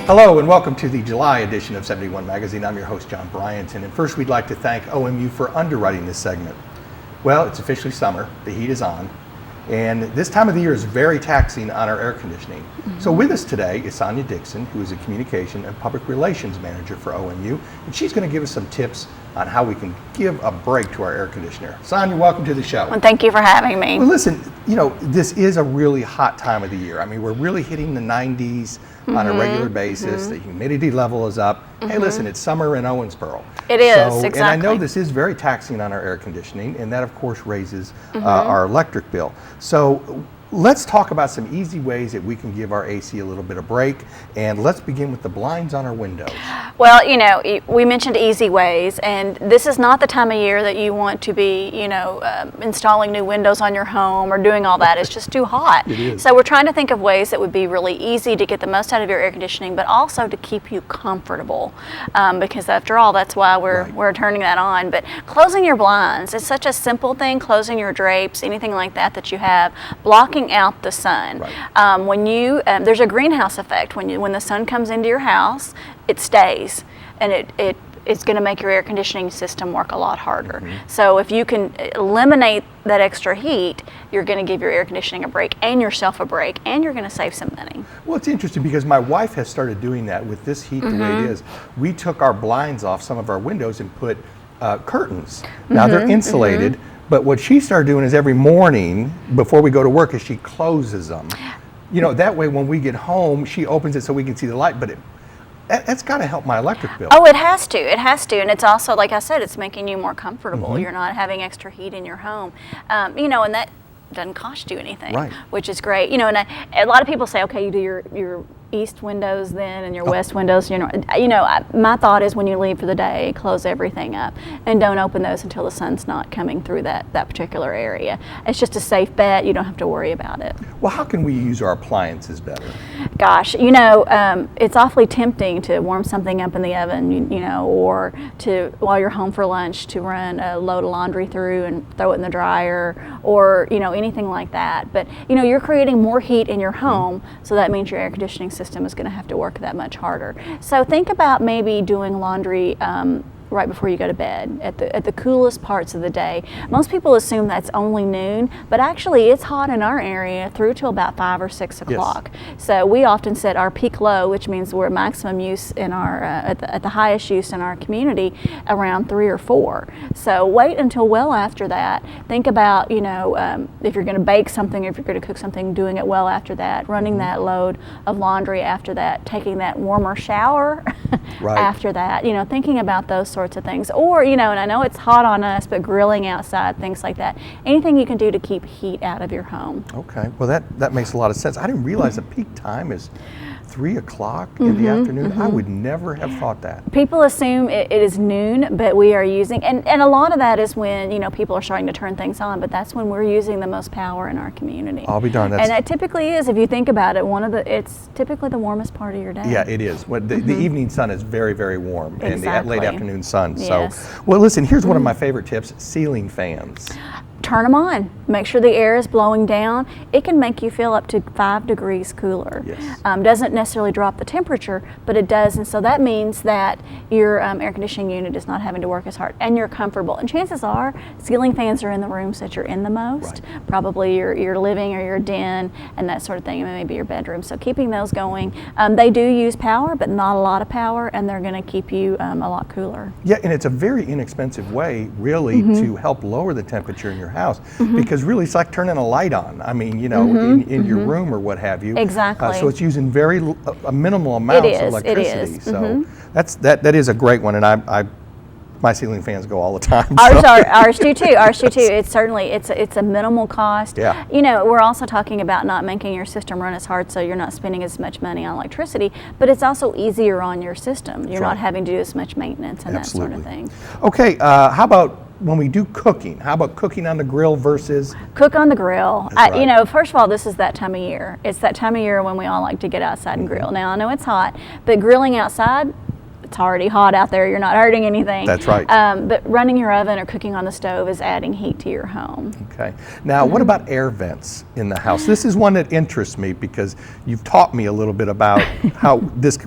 Hello and welcome to the July edition of 71 Magazine. I'm your host, John Bryanton, and first we'd like to thank OMU for underwriting this segment. Well, it's officially summer, the heat is on, and this time of the year is very taxing on our air conditioning. So with us today is Sonia Dixon, who is a Communication and Public Relations Manager for OMU, and she's going to give us some tips on how we can give a break to our air conditioner. Sonia, welcome to the show. Well, thank you for having me. Well, listen, you know, this is a really hot time of the year. I mean, we're really hitting the 90s on a regular basis. The humidity level is up. Hey, listen, it's summer in Owensboro. It is, exactly. And I know this is very taxing on our air conditioning, and that, of course, raises our electric bill. So let's talk about some easy ways that we can give our AC a little bit of break, and let's begin with the blinds on our windows. Well, you know, we mentioned easy ways, and this is not the time of year that you want to be, you know, installing new windows on your home or doing all that. It's just too hot. It is. So we're trying to think of ways that would be really easy to get the most out of your air conditioning, but also to keep you comfortable, because after all, that's why we're turning that on. But closing your blinds is such a simple thing. Closing your drapes, anything like that you have, blocking out the sun. Right. When you there's a greenhouse effect. When the sun comes into your house, it stays, and it's going to make your air conditioning system work a lot harder. So if you can eliminate that extra heat, you're going to give your air conditioning a break and yourself a break, and you're going to save some money. Well, it's interesting because my wife has started doing that with this heat the way it is. We took our blinds off some of our windows and put curtains. Now they're insulated. But what she started doing is every morning before we go to work is she closes them. You know, that way when we get home, she opens it so we can see the light, but that's got to help my electric bill. Oh, it has to. It has to. And it's also, like I said, it's making you more comfortable. You're not having extra heat in your home. You know, and that doesn't cost you anything, which is great. You know, and a lot of people say, okay, you do your east windows then and your west windows. You know, my thought is when you leave for the day, close everything up and don't open those until the sun's not coming through that particular area. It's just a safe bet. You don't have to worry about it. Well, how can we use our appliances better? Gosh, you know, it's awfully tempting to warm something up in the oven, you know, or to, while you're home for lunch, to run a load of laundry through and throw it in the dryer, or, you know, anything like that. But, you know, you're creating more heat in your home, so that means your air conditioning system is going to have to work that much harder. So think about maybe doing laundry right before you go to bed at the coolest parts of the day. Most people assume that's only noon, but actually it's hot in our area through till about 5 or 6 o'clock. So we often set our peak low, which means we're at maximum use in our at the highest use in our community, around 3 or 4. So wait until well after that. Think about, you know, if you're going to bake something, if you're going to cook something, doing it well after that, running that load of laundry after that, taking that warmer shower after that. You know, thinking about those sorts of things. Or, you know, and I know it's hot on us, but grilling outside, things like that. Anything you can do to keep heat out of your home. Okay, well that makes a lot of sense. I didn't realize the peak time is 3 o'clock in the afternoon. I would never have thought that. People assume it is noon, but we are using, and a lot of that is when, you know, people are starting to turn things on, but that's when we're using the most power in our community. I'll be darned. And it typically is, if you think about it, it's typically the warmest part of your day. Yeah, it is. The evening sun is very, very warm, and the late afternoon sun. So, well, listen, here's one of my favorite tips: ceiling fans. Turn them on. Make sure the air is blowing down. It can make you feel up to 5 degrees cooler. Doesn't necessarily drop the temperature, but it does, and so that means that your air conditioning unit is not having to work as hard, and you're comfortable. And chances are, ceiling fans are in the rooms that you're in the most, probably your living or your den and that sort of thing, and maybe your bedroom. So keeping those going. They do use power, but not a lot of power, and they're going to keep you a lot cooler. Yeah, and it's a very inexpensive way, really, to help lower the temperature in your house, because really it's like turning a light on. I mean, you know, in your room or what have you. Exactly. So it's using very minimal amounts of electricity. So that is a great one, and my ceiling fans go all the time. Ours do too. Ours do too. It's certainly it's a minimal cost. Yeah. You know, we're also talking about not making your system run as hard, so you're not spending as much money on electricity. But it's also easier on your system. You're not having to do as much maintenance and that sort of thing. Okay. How about when we do cooking? How about cooking on the grill versus? Cook on the grill. You know, first of all, this is that time of year. It's that time of year when we all like to get outside and grill. Now, I know it's hot, but grilling outside, it's already hot out there, you're not hurting anything. That's right. But running your oven or cooking on the stove is adding heat to your home. Okay. Now, what about air vents in the house? This is one that interests me because you've taught me a little bit about how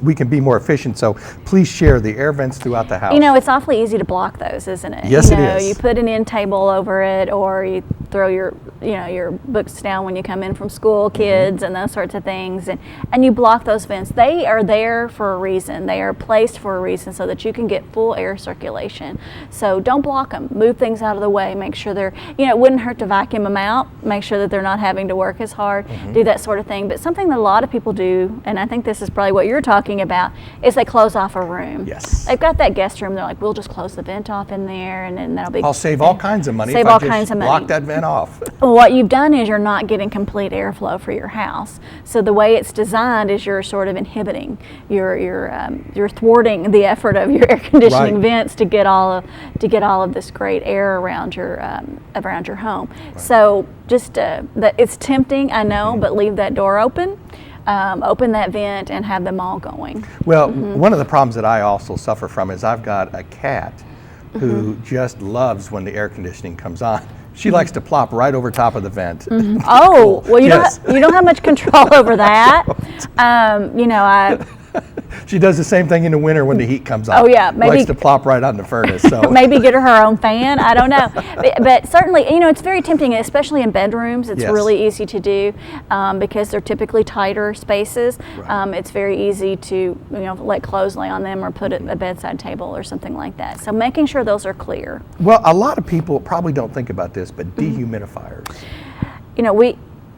we can be more efficient. So please share the air vents throughout the house. You know, it's awfully easy to block those, isn't it? Yes, you know, it is. You put an end table over it, or you throw your books down when you come in from school, kids, and those sorts of things, and you block those vents. They are there for a reason. They are placed for a reason so that you can get full air circulation. So don't block them. Move things out of the way. Make sure they're, it wouldn't hurt to vacuum them out. Make sure that they're not having to work as hard. Do that sort of thing. But something that a lot of people do, and I think this is probably what you're talking about, is they close off a room. Yes. They've got that guest room. They're like, we'll just close the vent off in there, and then that'll be. I'll save all kinds of money Save if all I just kinds of money. block that vent off. What you've done is you're not getting complete airflow for your house. So the way it's designed is you're sort of inhibiting, you're thwarting the effort of your air conditioning Right. vents to get all of this great air around your home. Right. So just it's tempting, I know, but leave that door open. Open that vent and have them all going. Well, one of the problems that I also suffer from is I've got a cat who just loves when the air conditioning comes on. She likes to plop right over top of the vent. Oh, well, you Yes. don't have much control over that. She does the same thing in the winter when the heat comes on. Oh, yeah, maybe- likes to plop right on the furnace. So Maybe get her own fan. I don't know, but certainly, it's very tempting, especially in bedrooms. It's Yes. really easy to do because they're typically tighter spaces. Right. It's very easy to let clothes lay on them or put a bedside table or something like that. So making sure those are clear. Well, a lot of people probably don't think about this, but dehumidifiers.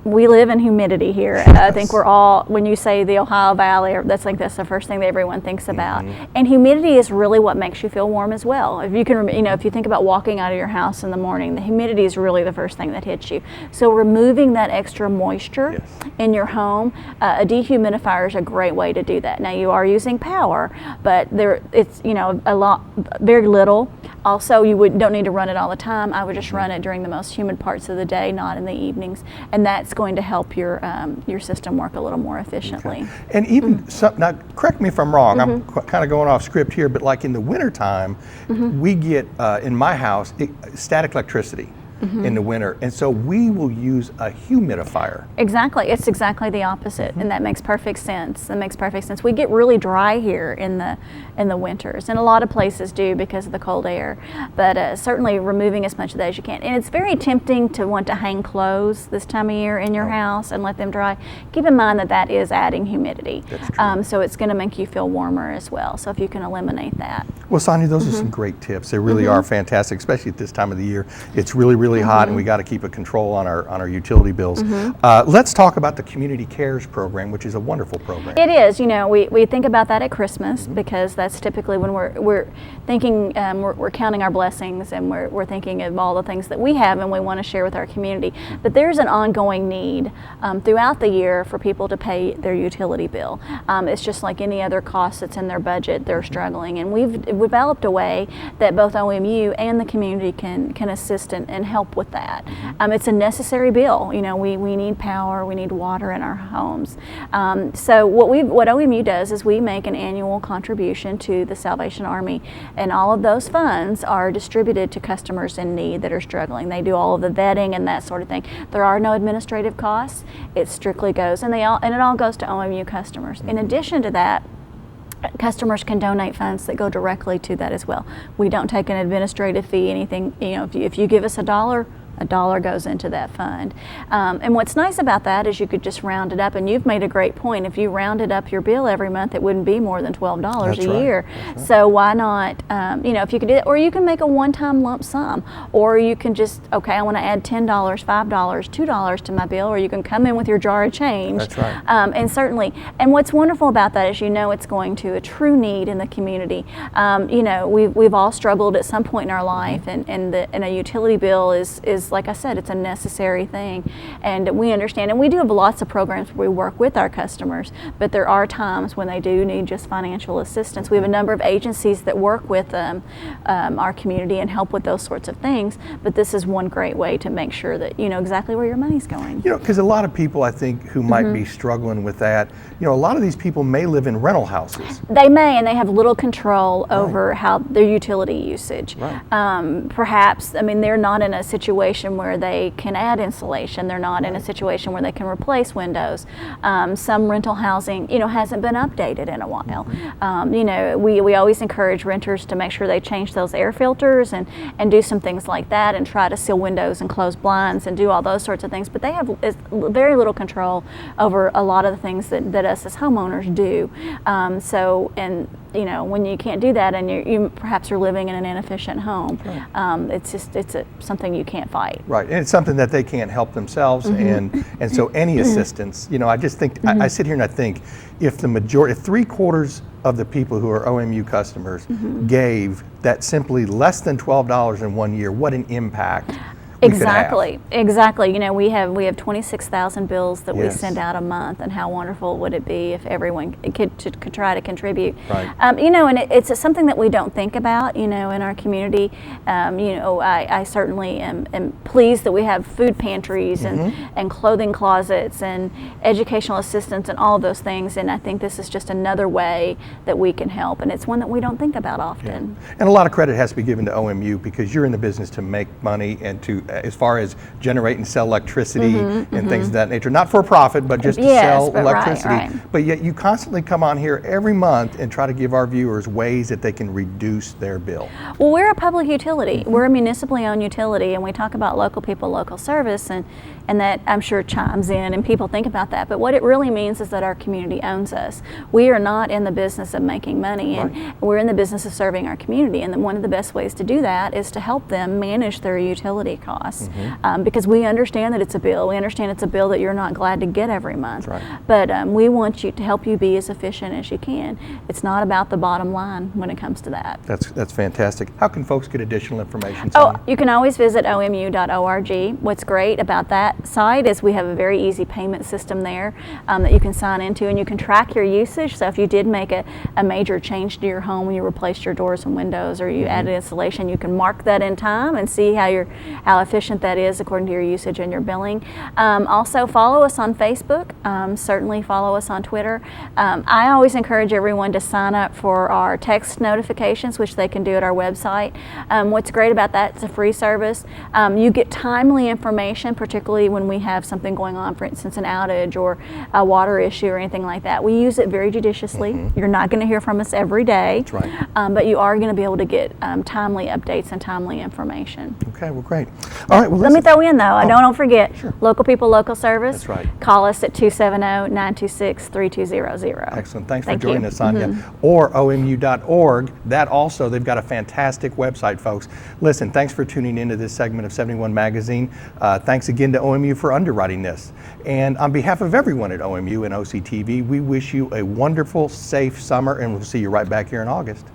We live in humidity here. I think we're all, when you say the Ohio Valley, that's the first thing that everyone thinks about. And humidity is really what makes you feel warm as well. If you can, if you think about walking out of your house in the morning, the humidity is really the first thing that hits you. So removing that extra moisture in your home, a dehumidifier is a great way to do that. Now you are using power, but it's very little. Also, you don't need to run it all the time. I would just run it during the most humid parts of the day, not in the evenings, and that's going to help your system work a little more efficiently. Okay. And even now, correct me if I'm wrong. I'm kind of going off script here, but like in the wintertime, we get in my house static electricity. In the winter, and so we will use a humidifier. Exactly, it's exactly the opposite, and that makes perfect sense. That makes perfect sense. We get really dry here in the winters, and a lot of places do because of the cold air. But certainly removing as much of that as you can. And it's very tempting to want to hang clothes this time of year in your house and let them dry. Keep in mind that is adding humidity. That's true. So it's going to make you feel warmer as well. So if you can eliminate that. Well, Sonia, those are some great tips. They really are fantastic, especially at this time of the year. It's really hot, and we got to keep a control on our utility bills. Let's talk about the Community Cares program, which is a wonderful program. It is. We think about that at Christmas because that's typically when we're thinking, we're counting our blessings, and we're thinking of all the things that we have and we want to share with our community. But there's an ongoing need throughout the year for people to pay their utility bill. It's just like any other cost that's in their budget, they're struggling, and we've developed a way that both OMU and the community can assist and help with that. It's a necessary bill. We need power, we need water in our homes. So what OMU does is we make an annual contribution to the Salvation Army, and all of those funds are distributed to customers in need that are struggling. They do all of the vetting and that sort of thing. There are no administrative costs. It strictly goes, and it all goes to OMU customers. In addition to that, customers can donate funds that go directly to that as well. We don't take an administrative fee, anything. If you give us $1 goes into that fund. And what's nice about that is you could just round it up, and you've made a great point. If you rounded up your bill every month, it wouldn't be more than $12 a year. Right. So why not, if you could do that, or you can make a one-time lump sum, or you can just, I want to add $10, $5, $2 to my bill, or you can come in with your jar of change. That's right. And certainly, and what's wonderful about that is it's going to a true need in the community. We've all struggled at some point in our life, and a utility bill is like I said, it's a necessary thing. and we understand, and we do have lots of programs where we work with our customers, but there are times when they do need just financial assistance. We have a number of agencies that work with our community and help with those sorts of things, but this is one great way to make sure that you know exactly where your money's going. You know, because a lot of people, I think, who might be struggling with that, you know, a lot of these people may live in rental houses. They may, and they have little control over how their utility usage. Right. Perhaps, I mean, they're not in a situation where they can add insulation. They're not in a situation where they can replace windows. Some rental housing, you know, hasn't been updated in a while. You know, we always encourage renters to make sure they change those air filters and do some things like that, and try to seal windows and close blinds and do all those sorts of things. But they have very little control over a lot of the things that us as homeowners do. And you know, when you can't do that, and you perhaps are living in an inefficient home, it's something you can't fight. Right, and it's something that they can't help themselves, and so any assistance, you know, I just think, I sit here and I think, if the majority, if 3/4 of the people who are OMU customers gave that simply less than $12 in 1 year, what an impact we could have. Exactly. You know, we have 26,000 bills that we Yes. send out a month, and how wonderful would it be if everyone could try to contribute. Right. You know, and it's something that we don't think about, you know, in our community. You know, I certainly am pleased that we have food pantries and clothing closets and educational assistance and all of those things, and I think this is just another way that we can help, and it's one that we don't think about often. Yeah. And a lot of credit has to be given to OMU, because you're in the business to make money and to, as far as generate and sell electricity and things of that nature, not for profit, but just to sell electricity. Right. But yet you constantly come on here every month and try to give our viewers ways that they can reduce their bill. Well, we're a public utility. We're a municipally owned utility, and we talk about local people, local service, and that I'm sure chimes in, and people think about that. But what it really means is that our community owns us. We are not in the business of making money, and we're in the business of serving our community. And one of the best ways to do that is to help them manage their utility costs, because we understand that it's a bill. We understand it's a bill that you're not glad to get every month. Right. But we want you to help you be as efficient as you can. It's not about the bottom line when it comes to that. That's fantastic. How can folks get additional information? Oh, Sonia? you can always visit omu.org. What's great about that site is we have a very easy payment system there that you can sign into, and you can track your usage. So if you did make a major change to your home, when you replaced your doors and windows, or you added insulation, you can mark that in time and see how efficient that is according to your usage and your billing. Also, follow us on Facebook. Certainly follow us on Twitter. I always encourage everyone to sign up for our text notifications, which they can do at our website. What's great about that, it's a free service. You get timely information, particularly when we have something going on, for instance, an outage or a water issue or anything like that. We use it very judiciously. You're not going to hear from us every day, That's right. but you are going to be able to get timely updates and timely information. Okay, well, great. All right, well, Let me throw in, though, don't forget, Sure. local people, local service. That's right. Call us at 270-926-3200. Excellent. Thanks for Thank joining you. us, Sonia. Or OMU.org. That also, they've got a fantastic website, folks. Listen, thanks for tuning into this segment of 71 Magazine. Thanks again to OMU for underwriting this. And on behalf of everyone at OMU and OCTV, we wish you a wonderful, safe summer, and we'll see you right back here in August.